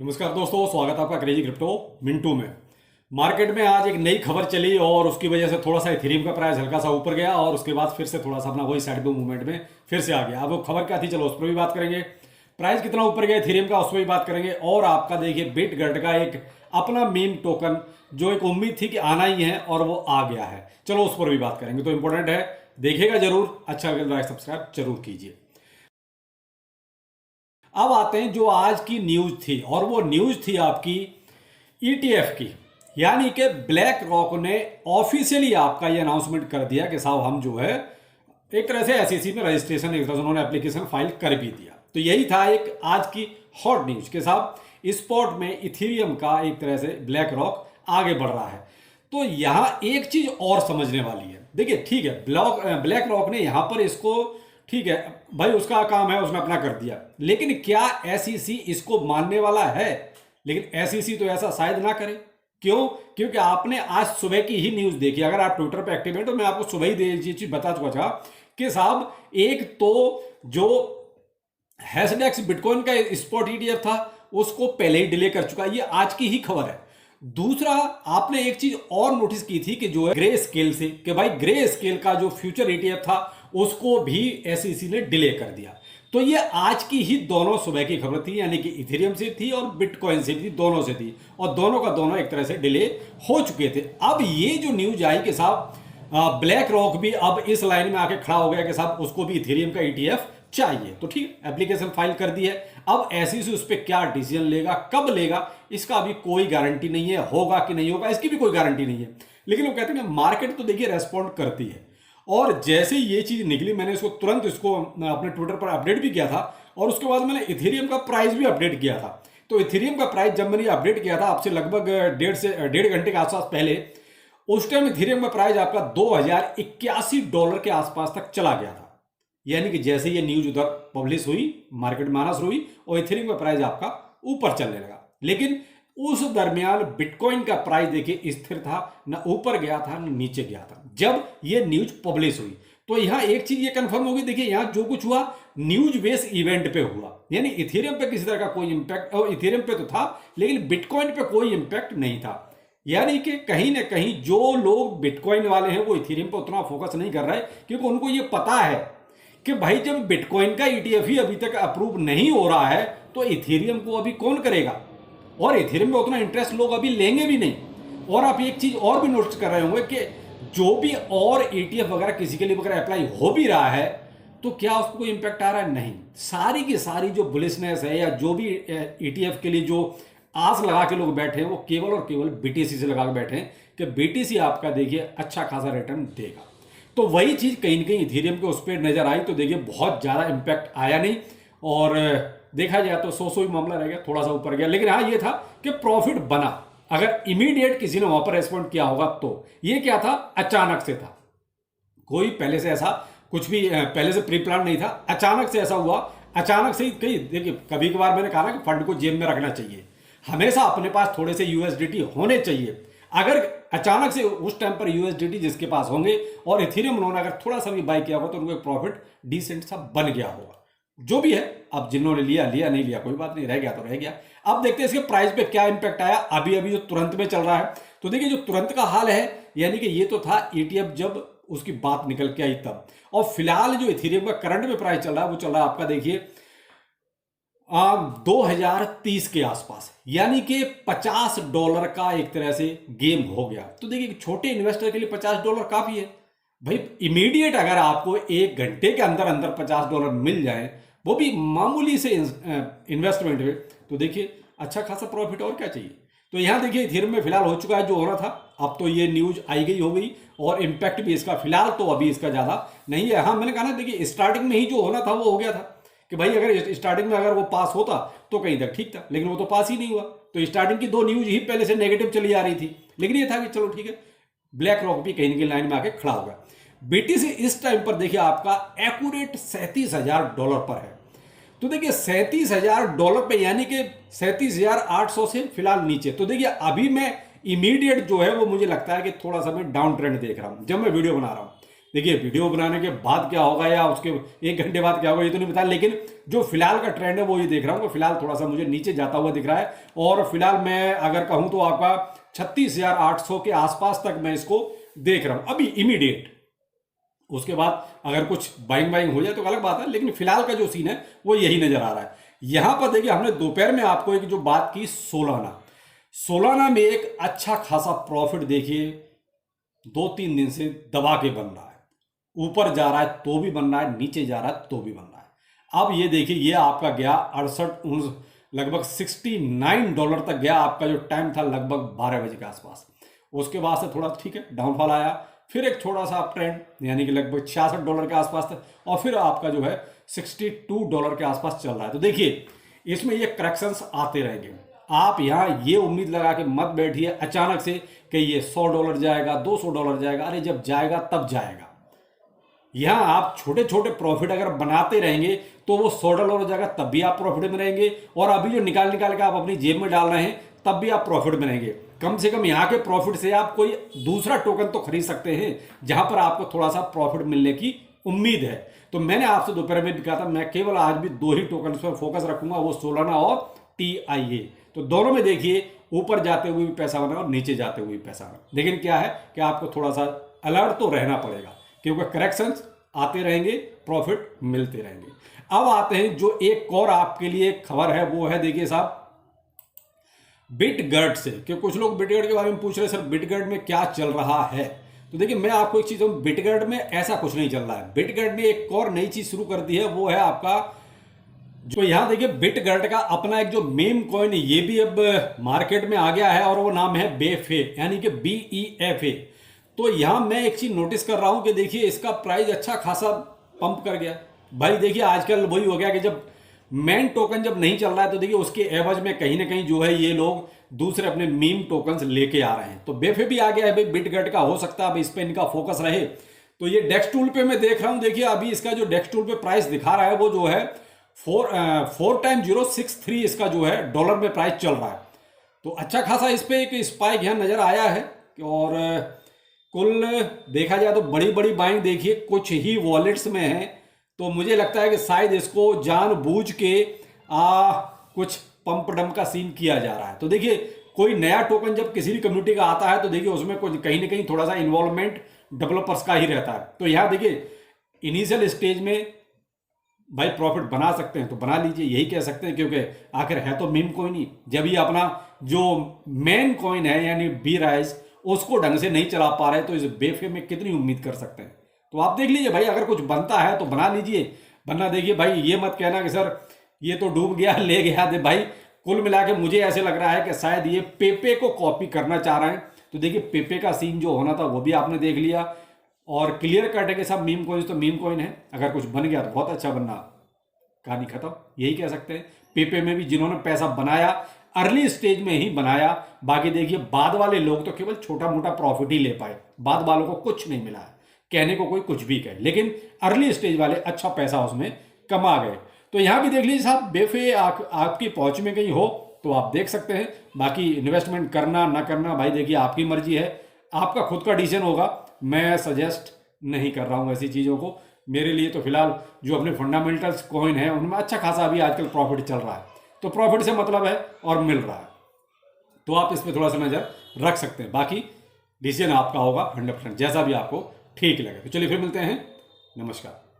नमस्कार दोस्तों, स्वागत है आपका क्रेजी क्रिप्टो मिंटू में। मार्केट में आज एक नई खबर चली और उसकी वजह से थोड़ा सा इथेरियम का प्राइस हल्का सा ऊपर गया और उसके बाद फिर से थोड़ा सा अपना वही साइड पे मूवमेंट में फिर से आ गया। अब वो खबर क्या थी, चलो उस पर भी बात करेंगे। प्राइस कितना ऊपर गया इथेरियम का, उस पर भी बात करेंगे। और आपका देखिए बिटगर्ट का एक अपना मीम टोकन जो एक उम्मीद थी कि आना ही है और वो आ गया है, चलो उस पर भी बात करेंगे। तो इंपॉर्टेंट है, देखिएगा जरूर। अच्छा लगे लाइक सब्सक्राइब जरूर कीजिए। अब आते हैं जो आज की न्यूज थी, और वो न्यूज थी आपकी ईटीएफ की। यानी कि ब्लैक रॉक ने ऑफिशियली आपका ये अनाउंसमेंट कर दिया कि साहब हम जो है एक तरह से एसईसी में रजिस्ट्रेशन, एक तरह से उन्होंने एप्लीकेशन फाइल कर भी दिया। तो यही था एक आज की हॉट न्यूज के साथ स्पॉट में इथेरियम का एक तरह से ब्लैक रॉक आगे बढ़ रहा है। तो यहां एक चीज और समझने वाली है। देखिए ठीक है, ब्लैक रॉक ने यहां पर इसको, ठीक है भाई उसका काम है, उसने अपना कर दिया, लेकिन क्या एसईसी इसको मानने वाला है? लेकिन एसईसी तो ऐसा शायद ना करे। क्यों? क्योंकि आपने आज सुबह की ही न्यूज देखी। अगर आप ट्विटर पे एक्टिव हैं तो मैं आपको सुबह ही ये चीज बता चुका था कि साहब एक तो जो हैशटैग्स बिटकॉइन का स्पॉट ईटीएफ था उसको पहले ही डिले कर चुका है, ये आज की ही खबर है। दूसरा, आपने एक चीज और नोटिस की थी कि जो है ग्रे स्केल से, कि भाई ग्रे स्केल का जो फ्यूचर ईटीएफ था उसको भी एसईसी ने डिले कर दिया। तो ये आज की ही दोनों सुबह की खबर थी, यानी कि इथेरियम से थी और बिटकॉइन से भी थी, दोनों से थी, और दोनों का दोनों एक तरह से डिले हो चुके थे। अब ये जो न्यूज आई कि साहब ब्लैक रॉक भी अब इस लाइन में आके खड़ा हो गया कि साहब उसको भी इथेरियम का ईटीएफ चाहिए। तो ठीक, एप्लीकेशन फाइल कर दी है। अब एसईसी उस पर क्या डिसीजन लेगा, कब लेगा, इसका अभी कोई गारंटी नहीं है। होगा कि नहीं होगा इसकी भी कोई गारंटी नहीं है। लेकिन वो कहते हैं मार्केट तो देखिए रेस्पॉन्ड करती है। और जैसे ही ये चीज निकली, मैंने इसको तुरंत इसको अपने ट्विटर पर अपडेट भी किया था, और उसके बाद मैंने इथेरियम का प्राइस भी अपडेट किया था। तो इथेरियम का प्राइस जब मैंने अपडेट किया था आपसे लगभग डेढ़ घंटे के आसपास पहले, उस टाइम इथेरियम का प्राइस आपका $2081 के आसपास तक चला गया था। यानी कि जैसे ये न्यूज उधर पब्लिश हुई, मार्केट में आना शुरू हुई और इथेरियम का प्राइस आपका ऊपर चलने लगा। लेकिन उस दरमियान बिटकॉइन का प्राइस देखिए स्थिर था, ना ऊपर गया था ना नीचे गया था जब ये न्यूज पब्लिश हुई। तो यहां एक चीज ये कंफर्म होगी, देखिए यहां जो कुछ हुआ न्यूज बेस इवेंट पे हुआ, यानी इथेरियम पे किसी तरह का कोई इंपैक्ट, और इथेरियम पे तो था लेकिन बिटकॉइन पे कोई इंपैक्ट नहीं था। यानी कि कहीं ना कहीं जो लोग बिटकॉइन वाले हैं वो इथेरियम पर उतना फोकस नहीं कर रहे, क्योंकि उनको ये पता है कि भाई जब बिटकॉइन का ईटीएफ ही अभी तक अप्रूव नहीं हो रहा है तो इथेरियम को अभी कौन करेगा, और इथेरियम में उतना इंटरेस्ट लोग अभी लेंगे भी नहीं। और आप एक चीज और भी नोटिस कर रहे होंगे कि जो भी और ईटीएफ वगैरह किसी के लिए वगैरह अप्लाई हो भी रहा है तो क्या उसको कोई इंपैक्ट आ रहा है? नहीं। सारी की सारी जो बुलिशनेस है या जो भी ईटीएफ के लिए जो आस लगा के लोग बैठे हैं वो केवल और केवल बीटीसी से लगा के बैठे हैं कि बीटीसी आपका देखिए अच्छा खासा रिटर्न देगा। तो वही चीज कहीं ना कहीं इथेरियम के उस पर नजर आई। तो देखिए बहुत ज्यादा इंपैक्ट आया नहीं, और देखा जाए तो 100 ही मामला रह गया, थोड़ा सा ऊपर गया। लेकिन हाँ ये था कि प्रॉफिट बना। अगर इमीडिएट किसी ने वहां पर रेस्पॉन्ड किया होगा तो ये क्या था, अचानक से था, कोई पहले से ऐसा कुछ भी पहले से प्री प्लान नहीं था, अचानक से ऐसा हुआ। अचानक से ही कहीं देखिए, कभी कभार मैंने कहा ना कि फंड को जेब में रखना चाहिए, हमेशा अपने पास थोड़े से यूएसडीटी होने चाहिए। अगर अचानक से उस टाइम पर यूएसडीटी जिसके पास होंगे और इथेरियम उन्होंने अगर थोड़ा सा भी बाय किया होगा तो उनको एक प्रॉफिट डिसेंट सा बन गया होगा। जो भी है, अब जिन्होंने लिया लिया, नहीं लिया कोई बात नहीं, रह गया तो रह गया। अब देखते हैं इसके प्राइस पे क्या इंपैक्ट आया अभी अभी जो तुरंत में चल रहा है। तो देखिए जो तुरंत का हाल है, यानी कि ये तो था ईटीएफ जब उसकी बात निकल के आई तब, और फिलहाल जो इथेरियम का करंट में प्राइस चल रहा है वो चल रहा है आपका देखिए 2030 के आसपास, यानी कि $50 का एक तरह से गेम हो गया। तो देखिए छोटे इन्वेस्टर के लिए $50 काफी है भाई। इमीडिएट अगर आपको एक घंटे के अंदर अंदर $50 मिल जाए, वो भी मामूली से इन्वेस्टमेंट में, तो देखिए अच्छा खासा प्रॉफिट और क्या चाहिए। तो यहां देखिए इथेरियम में फिलहाल हो चुका है जो होना था। अब तो ये न्यूज आई गई हो गई, और इंपैक्ट भी इसका फिलहाल तो अभी इसका ज्यादा नहीं है। हाँ मैंने कहा ना, देखिए स्टार्टिंग में ही जो होना था वो हो गया था कि भाई अगर स्टार्टिंग में अगर वो पास होता तो कहीं तक ठीक था, लेकिन वो तो पास ही नहीं हुआ। तो स्टार्टिंग की दो न्यूज ही पहले से नेगेटिव चली आ रही थी, लेकिन ये था कि चलो ठीक है, ब्लैक रॉक भी कहीं ना कहीं लाइन में आके खड़ा होगा। बीटीसी इस टाइम पर देखिए आपका एक्यूरेट $37,000 पर है। तो देखिए $37,000 पे, यानी कि 37,800 से फिलहाल नीचे। तो देखिए अभी मैं इमीडिएट जो है वो मुझे लगता है कि थोड़ा सा मैं डाउन ट्रेंड देख रहा हूं जब मैं वीडियो बना रहा हूं। देखिए वीडियो बनाने के बाद क्या होगा या उसके 1 घंटे बाद क्या होगा ये तो नहीं पता, लेकिन जो फिलहाल का ट्रेंड है वो ये देख रहा हूँ कि फिलहाल थोड़ा सा मुझे नीचे जाता हुआ दिख रहा है। और फिलहाल मैं अगर कहूँ तो आपका 36,800 के आसपास तक मैं इसको देख रहा हूँ अभी इमीडिएट। उसके बाद अगर कुछ बाइंग बाइंग हो जाए तो अलग बात है, लेकिन फिलहाल का जो सीन है वो यही नजर आ रहा है। यहां पर देखिए हमने दोपहर में आपको एक जो बात की सोलाना में एक अच्छा खासा प्रॉफिट देखिए 2-3 दिन से दबा के बन रहा है। ऊपर जा रहा है तो भी बन रहा है, नीचे जा रहा है तो भी बन रहा है। अब ये देखिए ये आपका गया 68 लगभग $69 तक गया। आपका जो टाइम था लगभग 12 बजे के आसपास। उसके बाद से थोड़ा ठीक है डाउनफॉल आया, फिर एक थोड़ा सा अप ट्रेंड यानी कि लगभग $66 के आसपास था, और फिर आपका जो है $62 के आसपास चल रहा है। तो देखिए इसमें ये करेक्शंस आते रहेंगे। आप यहाँ ये उम्मीद लगा के मत बैठिए अचानक से कि ये $100 जाएगा, $200 जाएगा। अरे जब जाएगा तब जाएगा। यहां आप छोटे छोटे प्रॉफिट अगर बनाते रहेंगे तो वो $100 हो जाएगा, तब भी आप प्रॉफिट में रहेंगे। और अभी जो निकाल के आप अपनी जेब में डाल रहे हैं तब भी आप प्रॉफिट में रहेंगे। कम से कम यहाँ के प्रॉफिट से आप कोई दूसरा टोकन तो खरीद सकते हैं जहां पर आपको थोड़ा सा प्रॉफिट मिलने की उम्मीद है। तो मैंने आपसे दोपहर में भी कहा था मैं केवल आज भी 2 ही टोकन पर फोकस रखूंगा, वो सोलाना और TIA। तो दोनों में देखिए ऊपर जाते हुए भी पैसा बना और नीचे जाते हुए भी पैसा बना। लेकिन क्या है कि आपको थोड़ा सा अलर्ट तो रहना पड़ेगा क्योंकि करेक्शंस आते रहेंगे, प्रॉफिट मिलते रहेंगे। अब आते हैं जो एक और आपके लिए खबर है, वो है देखिए साहब बिटगर्ड से। क्योंकि कुछ लोग बिटगर्ड के बारे में पूछ रहे हैं सर बिटगर्ड में क्या चल रहा है। तो देखिए मैं आपको एक चीज कहूं, बिटगर्ड में ऐसा कुछ नहीं चल रहा है। बिटगर्ड ने एक और नई चीज शुरू कर दी है, वो है आपका जो यहां देखिए बिटगर्ड का अपना एक जो मेम कॉइन है ये भी अब मार्केट में आ गया है और वो नाम है बेफे यानी कि BEFA। तो यहां मैं एक चीज नोटिस कर रहा हूं कि देखिए इसका प्राइस अच्छा खासा पंप कर गया भाई। देखिए आजकल वही हो गया कि जब मेन टोकन जब नहीं चल रहा है तो देखिए उसके एवज में कहीं ना कहीं जो है ये लोग दूसरे अपने मीम टोकन्स लेके आ रहे हैं। तो बेफे भी आ गया है भाई बिटगर्ड का, हो सकता है अब इस पे इनका फोकस रहे। तो ये डेक्स टूल पे मैं देख रहा हूं, देखिए अभी इसका जो डेक्स टूल पे प्राइस दिखा रहा है वो जो है 4x063 इसका जो है डॉलर में प्राइस चल रहा है। तो अच्छा खासा इस पे एक स्पाइक यहाँ नजर आया है। और कुल देखा जाए तो बड़ी बड़ी बाइंग देखिए कुछ ही वॉलेट्स में है। तो मुझे लगता है कि शायद इसको जानबूझ के कुछ पंप डंप का सीन किया जा रहा है। तो देखिए कोई नया टोकन जब किसी भी कम्युनिटी का आता है तो देखिए उसमें कुछ कहीं ना कहीं थोड़ा सा इन्वॉल्वमेंट डेवलपर्स का ही रहता है। तो यहाँ देखिए इनिशियल स्टेज में भाई प्रॉफिट बना सकते हैं तो बना लीजिए, यही कह सकते हैं क्योंकि आखिर है तो मीम कॉइन ही। जब ये अपना जो मेन कॉइन है यानी BRISE उसको ढंग से नहीं चला पा रहे तो इस बेफे में कितनी उम्मीद कर सकते हैं। तो आप देख लीजिए भाई अगर कुछ बनता है तो बना लीजिए, वरना देखिए भाई ये मत कहना कि सर ये तो डूब गया ले गया दे। भाई कुल मिला के मुझे ऐसे लग रहा है कि शायद ये पेपे को कॉपी करना चाह रहे हैं। तो देखिए पेपे का सीन जो होना था वो भी आपने देख लिया और क्लियर कट है कि सब मीम कॉइन तो मीम कॉइन है। अगर कुछ बन गया तो बहुत अच्छा बनना, कहानी खत्म, यही कह सकते हैं। पेपे में भी जिन्होंने पैसा बनाया अर्ली स्टेज में ही बनाया, बाकी देखिए बाद वाले लोग तो केवल छोटा मोटा प्रॉफिट ही ले पाए, बाद वालों को कुछ नहीं मिला है। कहने को कोई कुछ भी कहे, लेकिन अर्ली स्टेज वाले अच्छा पैसा उसमें कमा गए। तो यहां भी देख लीजिए साहब बेफे आपकी पहुंच में कहीं हो तो आप देख सकते हैं। बाकी इन्वेस्टमेंट करना ना करना भाई देखिए आपकी मर्जी है, आपका खुद का डिसीजन होगा। मैं सजेस्ट नहीं कर रहा हूं ऐसी चीजों को। मेरे लिए तो फिलहाल जो अपने फंडामेंटल्स कॉइन है उनमें अच्छा खासा अभी आजकल प्रॉफिट चल रहा है, तो प्रॉफिट से मतलब है और मिल रहा है, तो आप इस पर थोड़ा सा नजर रख सकते हैं। बाकी डिसीजन आपका होगा 100%, जैसा भी आपको ठीक लगे। तो चलिए फिर मिलते हैं, नमस्कार।